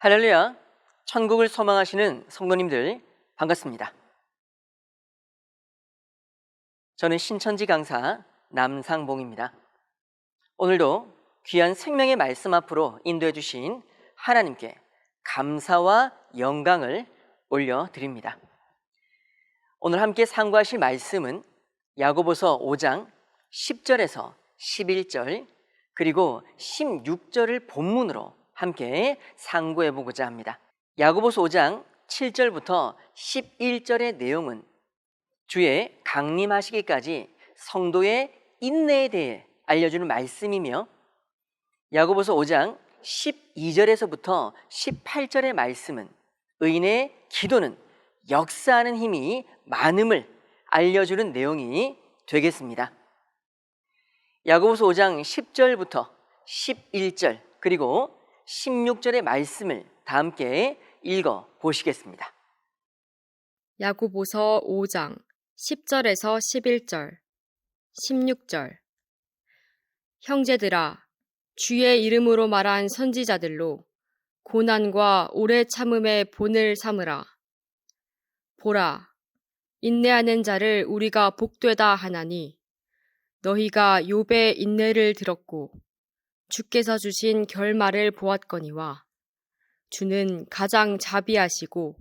할렐루야, 천국을 소망하시는 성도님들 반갑습니다. 저는 신천지 강사 남상봉입니다. 오늘도 귀한 생명의 말씀 앞으로 인도해 주신 하나님께 감사와 영광을 올려드립니다. 오늘 함께 상고하실 말씀은 야고보서 5장 10절에서 11절 그리고 16절을 본문으로 함께 상고해 보고자 합니다. 야고보서 5장 7절부터 11절의 내용은 주의 강림하시기까지 성도의 인내에 대해 알려주는 말씀이며, 야고보서 5장 12절에서부터 18절의 말씀은 의인의 기도는 역사하는 힘이 많음을 알려주는 내용이 되겠습니다. 야고보서 5장 10절부터 11절 그리고 16절의 말씀을 다 함께 읽어 보시겠습니다. 야고보서 5장 10절에서 11절, 16절. 형제들아, 주의 이름으로 말한 선지자들로 고난과 오래 참음의 본을 삼으라. 보라, 인내하는 자를 우리가 복되다 하나니 너희가 욥의 인내를 들었고 주께서 주신 결말을 보았거니와 주는 가장 자비하시고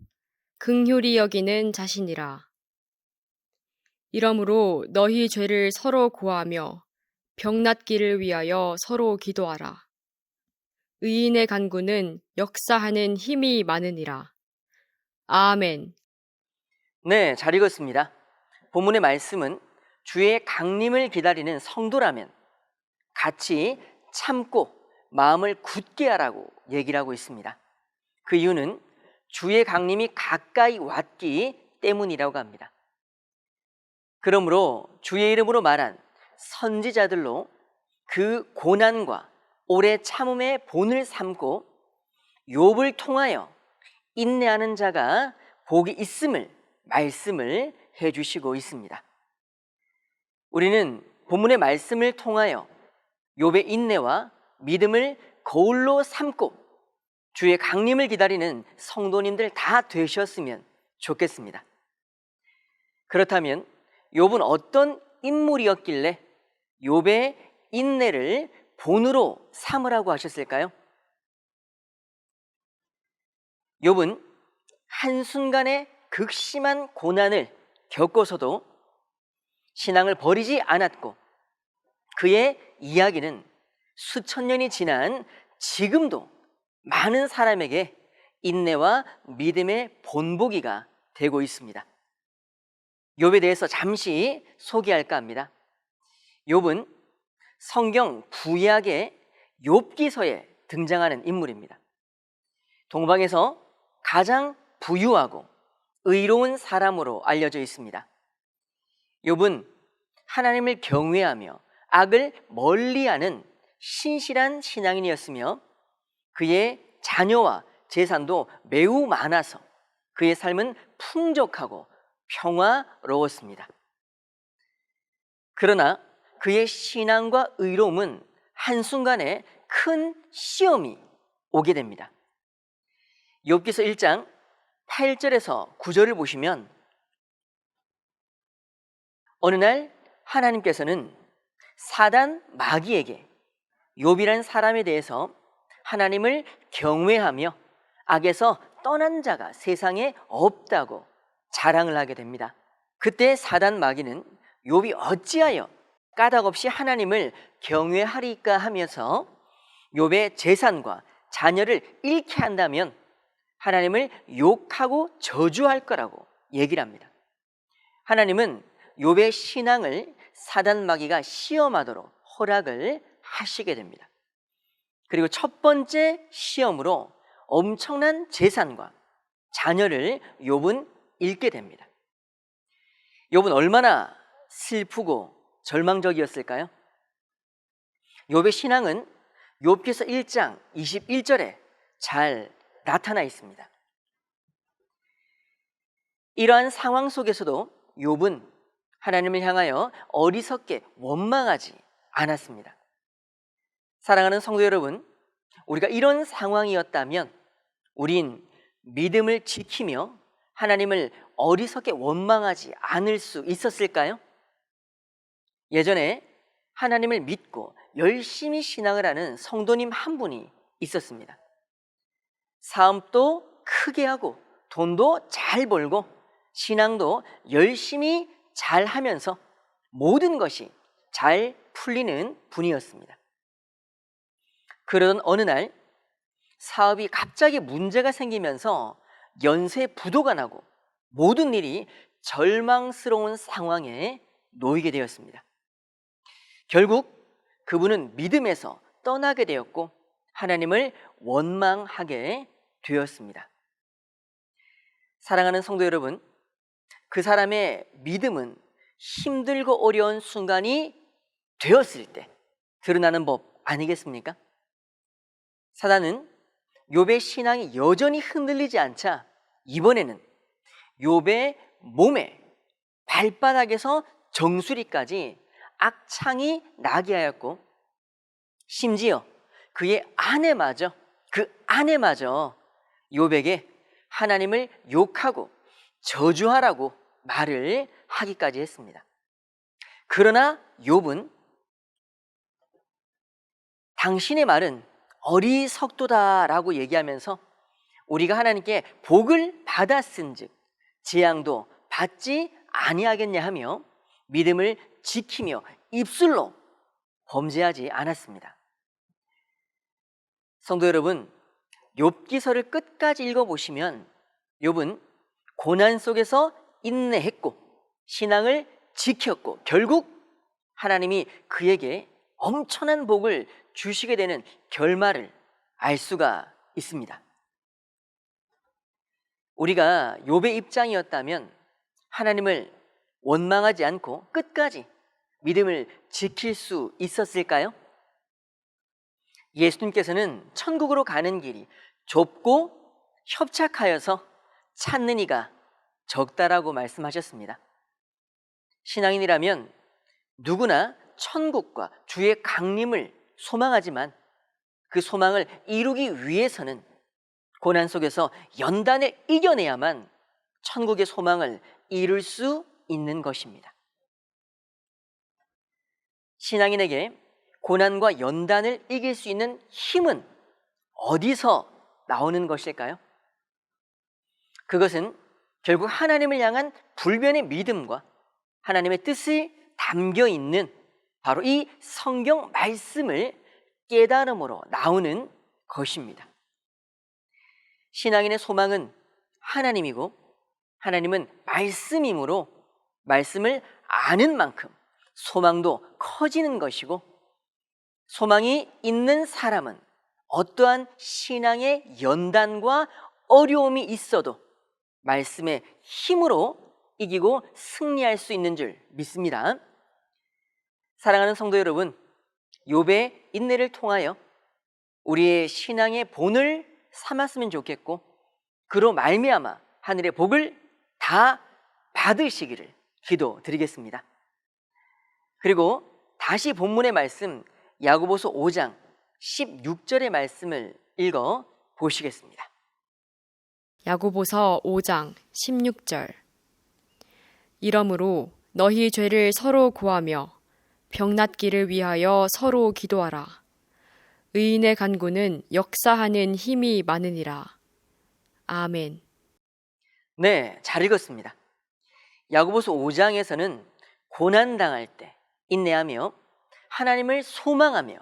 긍휼히 여기는 자신이라. 이러므로 너희 죄를 서로 고하며 병낫기를 위하여 서로 기도하라. 의인의 간구는 역사하는 힘이 많으니라. 아멘. 네, 잘 읽었습니다. 본문의 말씀은 주의 강림을 기다리는 성도라면 같이 참고 마음을 굳게 하라고 얘기를 하고 있습니다. 그 이유는 주의 강림이 가까이 왔기 때문이라고 합니다. 그러므로 주의 이름으로 말한 선지자들로 그 고난과 오래 참음의 본을 삼고 욥을 통하여 인내하는 자가 복이 있음을 말씀을 해주시고 있습니다. 우리는 본문의 말씀을 통하여 욥의 인내와 믿음을 거울로 삼고 주의 강림을 기다리는 성도님들 다 되셨으면 좋겠습니다. 그렇다면 욥은 어떤 인물이었길래 욥의 인내를 본으로 삼으라고 하셨을까요? 욥은 한순간의 극심한 고난을 겪고서도 신앙을 버리지 않았고, 그의 이야기는 수천 년이 지난 지금도 많은 사람에게 인내와 믿음의 본보기가 되고 있습니다. 욥에 대해서 잠시 소개할까 합니다. 욥은 성경 구약의 욥기서에 등장하는 인물입니다. 동방에서 가장 부유하고 의로운 사람으로 알려져 있습니다. 욥은 하나님을 경외하며 악을 멀리하는 신실한 신앙인이었으며 그의 자녀와 재산도 매우 많아서 그의 삶은 풍족하고 평화로웠습니다. 그러나 그의 신앙과 의로움은 한순간에 큰 시험이 오게 됩니다. 욥기서 1장 8절에서 9절을 보시면 어느 날 하나님께서는 사단 마귀에게 욥이라는 사람에 대해서 하나님을 경외하며 악에서 떠난 자가 세상에 없다고 자랑을 하게 됩니다. 그때 사단 마귀는 욥이 어찌하여 까닭없이 하나님을 경외하리까 하면서 욥의 재산과 자녀를 잃게 한다면 하나님을 욕하고 저주할 거라고 얘기를 합니다. 하나님은 욥의 신앙을 사단 마귀가 시험하도록 허락을 하시게 됩니다. 그리고 첫 번째 시험으로 엄청난 재산과 자녀를 욥은 잃게 됩니다. 욥은 얼마나 슬프고 절망적이었을까요? 욥의 신앙은 욥기서 1장 21절에 잘 나타나 있습니다. 이러한 상황 속에서도 욥은 하나님을 향하여 어리석게 원망하지 않았습니다. 사랑하는 성도 여러분, 우리가 이런 상황이었다면 우린 믿음을 지키며 하나님을 어리석게 원망하지 않을 수 있었을까요? 예전에 하나님을 믿고 열심히 신앙을 하는 성도님 한 분이 있었습니다. 사업도 크게 하고 돈도 잘 벌고 신앙도 열심히 잘 하면서 모든 것이 잘 풀리는 분이었습니다. 그러던 어느 날 사업이 갑자기 문제가 생기면서 연쇄 부도가 나고 모든 일이 절망스러운 상황에 놓이게 되었습니다. 결국 그분은 믿음에서 떠나게 되었고 하나님을 원망하게 되었습니다. 사랑하는 성도 여러분, 그 사람의 믿음은 힘들고 어려운 순간이 되었을 때 드러나는 법 아니겠습니까? 사단은 욥의 신앙이 여전히 흔들리지 않자 이번에는 욥의 몸에 발바닥에서 정수리까지 악창이 나게 하였고 심지어 그 아내마저 욥에게 하나님을 욕하고 저주하라고 말을 하기까지 했습니다. 그러나 욥은 당신의 말은 어리석도다라고 얘기하면서 우리가 하나님께 복을 받았은즉 재앙도 받지 아니하겠냐 하며 믿음을 지키며 입술로 범죄하지 않았습니다. 성도 여러분, 욥기서를 끝까지 읽어보시면 욥은 고난 속에서 인내했고 신앙을 지켰고 결국 하나님이 그에게 엄청난 복을 주시게 되는 결말을 알 수가 있습니다. 우리가 욥의 입장이었다면 하나님을 원망하지 않고 끝까지 믿음을 지킬 수 있었을까요? 예수님께서는 천국으로 가는 길이 좁고 협착하여서 찾는 이가 적다라고 말씀하셨습니다. 신앙인이라면 누구나 천국과 주의 강림을 소망하지만 그 소망을 이루기 위해서는 고난 속에서 연단을 이겨내야만 천국의 소망을 이룰 수 있는 것입니다. 신앙인에게 고난과 연단을 이길 수 있는 힘은 어디서 나오는 것일까요? 그것은 결국 하나님을 향한 불변의 믿음과 하나님의 뜻이 담겨 있는 바로 이 성경 말씀을 깨달음으로 나오는 것입니다. 신앙인의 소망은 하나님이고 하나님은 말씀이므로 말씀을 아는 만큼 소망도 커지는 것이고 소망이 있는 사람은 어떠한 신앙의 연단과 어려움이 있어도 말씀의 힘으로 이기고 승리할 수 있는 줄 믿습니다. 사랑하는 성도 여러분, 욥의 인내를 통하여 우리의 신앙의 본을 삼았으면 좋겠고 그로 말미암아 하늘의 복을 다 받으시기를 기도드리겠습니다. 그리고 다시 본문의 말씀 야고보서 5장 16절의 말씀을 읽어 보시겠습니다. 야고보서 5장 16절. 이러므로 너희 죄를 서로 고하며 병낫기를 위하여 서로 기도하라. 의인의 간구는 역사하는 힘이 많으니라. 아멘. 네, 잘 읽었습니다. 야고보서 5장에서는 고난당할 때 인내하며 하나님을 소망하며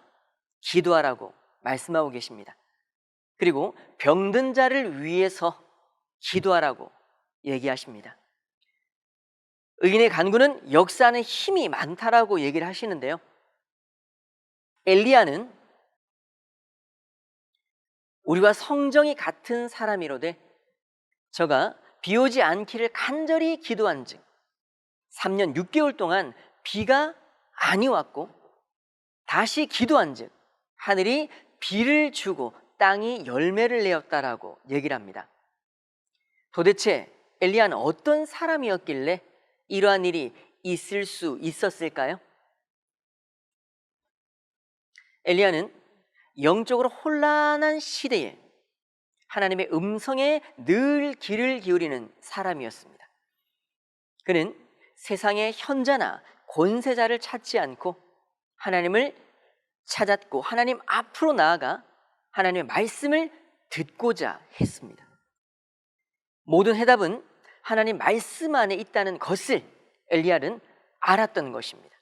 기도하라고 말씀하고 계십니다. 그리고 병든 자를 위해서 기도하라고 얘기하십니다. 의인의 간구는 역사하는 힘이 많다라고 얘기를 하시는데요. 엘리야는 우리와 성정이 같은 사람이로되 저가 비 오지 않기를 간절히 기도한즉 3년 6개월 동안 비가 아니 왔고 다시 기도한즉 하늘이 비를 주고 땅이 열매를 내었다라고 얘기를 합니다. 도대체 엘리야는 어떤 사람이었길래 이러한 일이 있을 수 있었을까요? 엘리야는 영적으로 혼란한 시대에 하나님의 음성에 늘 귀를 기울이는 사람이었습니다. 그는 세상의 현자나 권세자를 찾지 않고 하나님을 찾았고 하나님 앞으로 나아가 하나님의 말씀을 듣고자 했습니다. 모든 해답은 하나님 말씀 안에 있다는 것을 엘리야는 알았던 것입니다.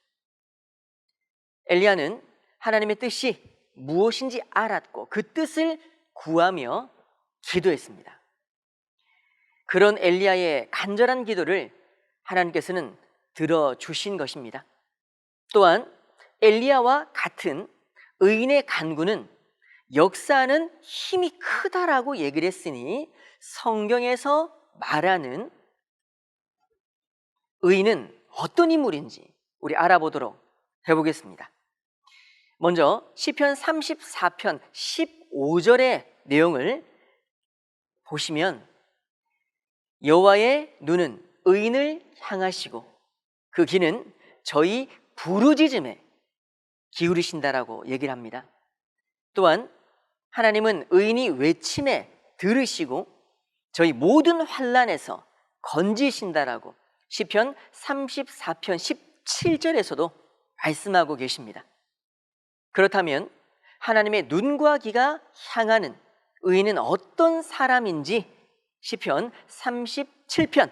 엘리야는 하나님의 뜻이 무엇인지 알았고 그 뜻을 구하며 기도했습니다. 그런 엘리야의 간절한 기도를 하나님께서는 들어주신 것입니다. 또한 엘리야와 같은 의인의 간구는 역사하는 힘이 크다라고 얘기를 했으니 성경에서 말하는 의인은 어떤 인물인지 우리 알아보도록 해보겠습니다. 먼저 시편 34편 15절의 내용을 보시면 여호와의 눈은 의인을 향하시고 그 귀는 저희 부르짖음에 기울이신다라고 얘기를 합니다. 또한 하나님은 의인이 외침에 들으시고 저희 모든 환난에서 건지신다라고 시편 34편 17절에서도 말씀하고 계십니다. 그렇다면 하나님의 눈과 귀가 향하는 의인은 어떤 사람인지 시편 37편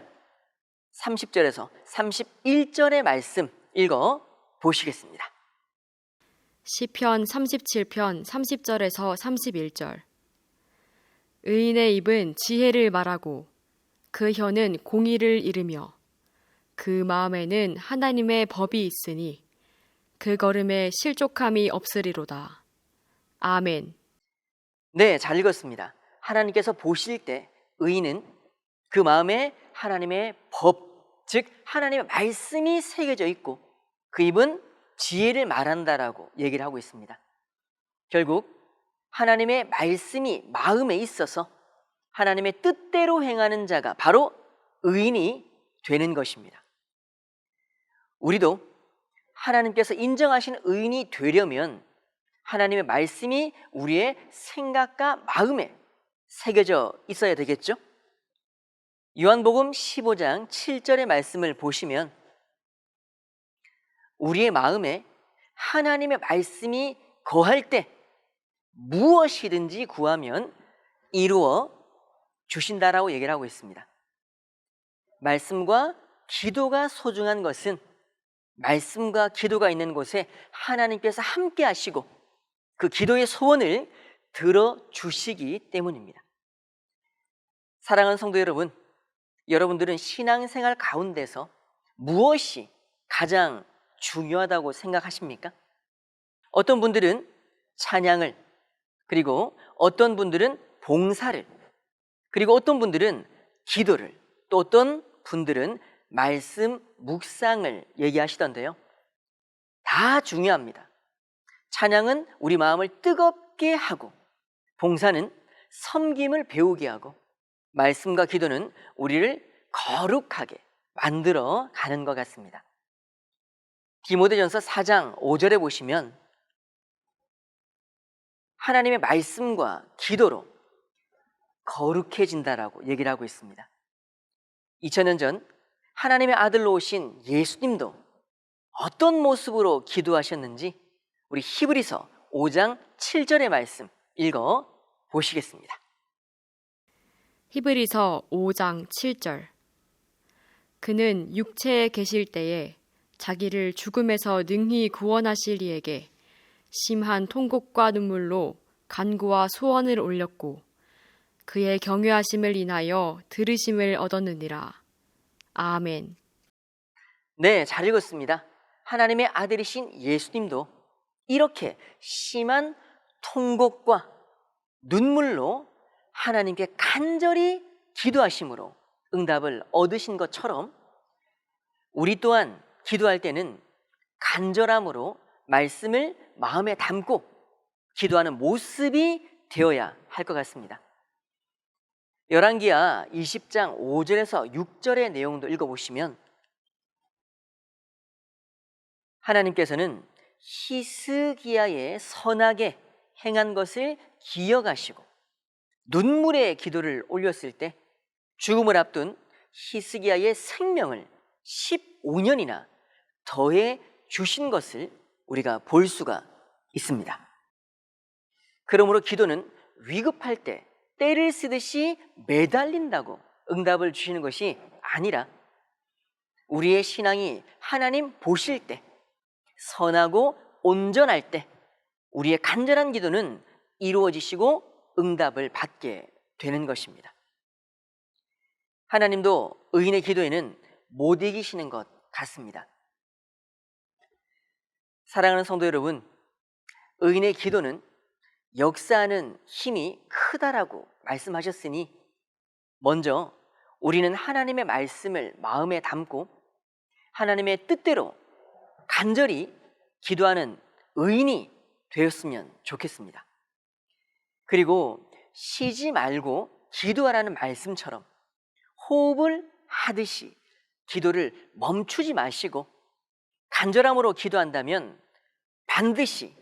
30절에서 31절의 말씀 읽어 보시겠습니다. 시편 37편 30절에서 31절. 의인의 입은 지혜를 말하고 그 혀는 공의를 이르며 그 마음에는 하나님의 법이 있으니 그 걸음에 실족함이 없으리로다. 아멘. 네, 잘 읽었습니다. 하나님께서 보실 때 의인은 그 마음에 하나님의 법, 즉 하나님의 말씀이 새겨져 있고 그 입은 지혜를 말한다라고 얘기를 하고 있습니다. 결국 하나님의 말씀이 마음에 있어서 하나님의 뜻대로 행하는 자가 바로 의인이 되는 것입니다. 우리도 하나님께서 인정하신 의인이 되려면 하나님의 말씀이 우리의 생각과 마음에 새겨져 있어야 되겠죠? 요한복음 15장 7절의 말씀을 보시면 우리의 마음에 하나님의 말씀이 거할 때 무엇이든지 구하면 이루어 주신다라고 얘기를 하고 있습니다. 말씀과 기도가 소중한 것은 말씀과 기도가 있는 곳에 하나님께서 함께 하시고 그 기도의 소원을 들어주시기 때문입니다. 사랑하는 성도 여러분, 여러분들은 신앙생활 가운데서 무엇이 가장 중요하다고 생각하십니까? 어떤 분들은 찬양을, 그리고 어떤 분들은 봉사를, 그리고 어떤 분들은 기도를, 또 어떤 분들은 말씀 묵상을 얘기하시던데요. 다 중요합니다. 찬양은 우리 마음을 뜨겁게 하고, 봉사는 섬김을 배우게 하고, 말씀과 기도는 우리를 거룩하게 만들어 가는 것 같습니다. 디모데전서 4장 5절에 보시면 하나님의 말씀과 기도로 거룩해진다라고 얘기를 하고 있습니다. 2000년 전 하나님의 아들로 오신 예수님도 어떤 모습으로 기도하셨는지 우리 히브리서 5장 7절의 말씀 읽어 보시겠습니다. 히브리서 5장 7절. 그는 육체에 계실 때에 자기를 죽음에서 능히 구원하실 이에게 심한 통곡과 눈물로 간구와 소원을 올렸고 그의 경외하심을 인하여 들으심을 얻었느니라. 아멘. 네, 잘 읽었습니다. 하나님의 아들이신 예수님도 이렇게 심한 통곡과 눈물로 하나님께 간절히 기도하심으로 응답을 얻으신 것처럼 우리 또한 기도할 때는 간절함으로 말씀을 마음에 담고 기도하는 모습이 되어야 할 것 같습니다. 열왕기하 20장 5절에서 6절의 내용도 읽어보시면 하나님께서는 히스기야의 선하게 행한 것을 기억하시고 눈물의 기도를 올렸을 때 죽음을 앞둔 히스기야의 생명을 15년이나 더해 주신 것을 우리가 볼 수가 있습니다. 그러므로 기도는 위급할 때 때를 쓰듯이 매달린다고 응답을 주시는 것이 아니라 우리의 신앙이 하나님 보실 때, 선하고 온전할 때 우리의 간절한 기도는 이루어지시고 응답을 받게 되는 것입니다. 하나님도 의인의 기도에는 못 이기시는 것 같습니다. 사랑하는 성도 여러분, 의인의 기도는 역사하는 힘이 크다라고 말씀하셨으니 먼저 우리는 하나님의 말씀을 마음에 담고 하나님의 뜻대로 간절히 기도하는 의인이 되었으면 좋겠습니다. 그리고 쉬지 말고 기도하라는 말씀처럼 호흡을 하듯이 기도를 멈추지 마시고 간절함으로 기도한다면 반드시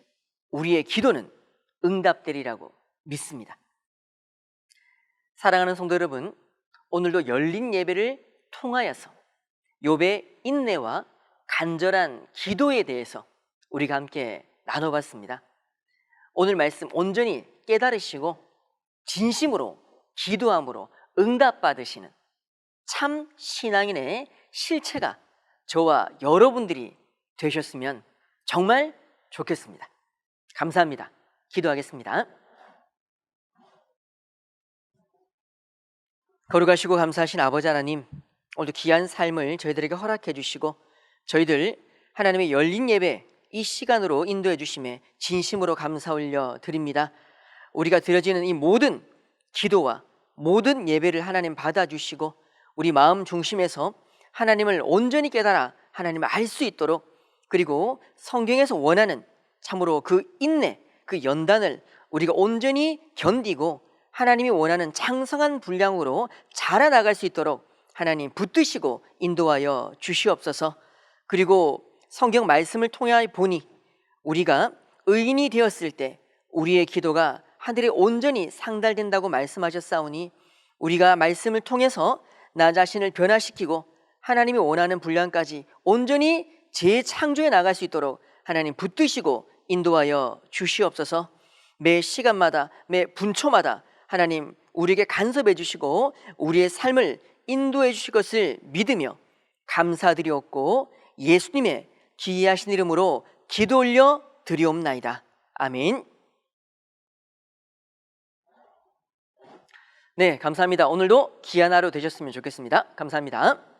우리의 기도는 응답되리라고 믿습니다. 사랑하는 성도 여러분, 오늘도 열린 예배를 통하여서 욥의 인내와 간절한 기도에 대해서 우리가 함께 나눠봤습니다. 오늘 말씀 온전히 깨달으시고 진심으로 기도함으로 응답받으시는 참 신앙인의 실체가 저와 여러분들이 되셨으면 정말 좋겠습니다. 감사합니다. 기도하겠습니다. 거룩하시고 감사하신 아버지 하나님, 오늘도 귀한 삶을 저희들에게 허락해 주시고 저희들 하나님의 열린 예배 이 시간으로 인도해 주심에 진심으로 감사 올려 드립니다. 우리가 드려지는 이 모든 기도와 모든 예배를 하나님 받아주시고 우리 마음 중심에서 하나님을 온전히 깨달아 하나님을 알 수 있도록, 그리고 성경에서 원하는 참으로 그 인내, 그 연단을 우리가 온전히 견디고 하나님이 원하는 장성한 분량으로 자라나갈 수 있도록 하나님 붙드시고 인도하여 주시옵소서. 그리고 성경 말씀을 통해 보니 우리가 의인이 되었을 때 우리의 기도가 하늘에 온전히 상달된다고 말씀하셨사오니 우리가 말씀을 통해서 나 자신을 변화시키고 하나님이 원하는 분량까지 온전히 재창조해 나갈 수 있도록 하나님 붙드시고 인도하여 주시옵소서. 매 시간마다 매 분초마다 하나님 우리에게 간섭해 주시고 우리의 삶을 인도해 주실 것을 믿으며 감사드리옵고 예수님의 기이하신 이름으로 기도 올려 드리옵나이다. 아멘. 네, 감사합니다. 오늘도 귀한 하루 되셨으면 좋겠습니다. 감사합니다.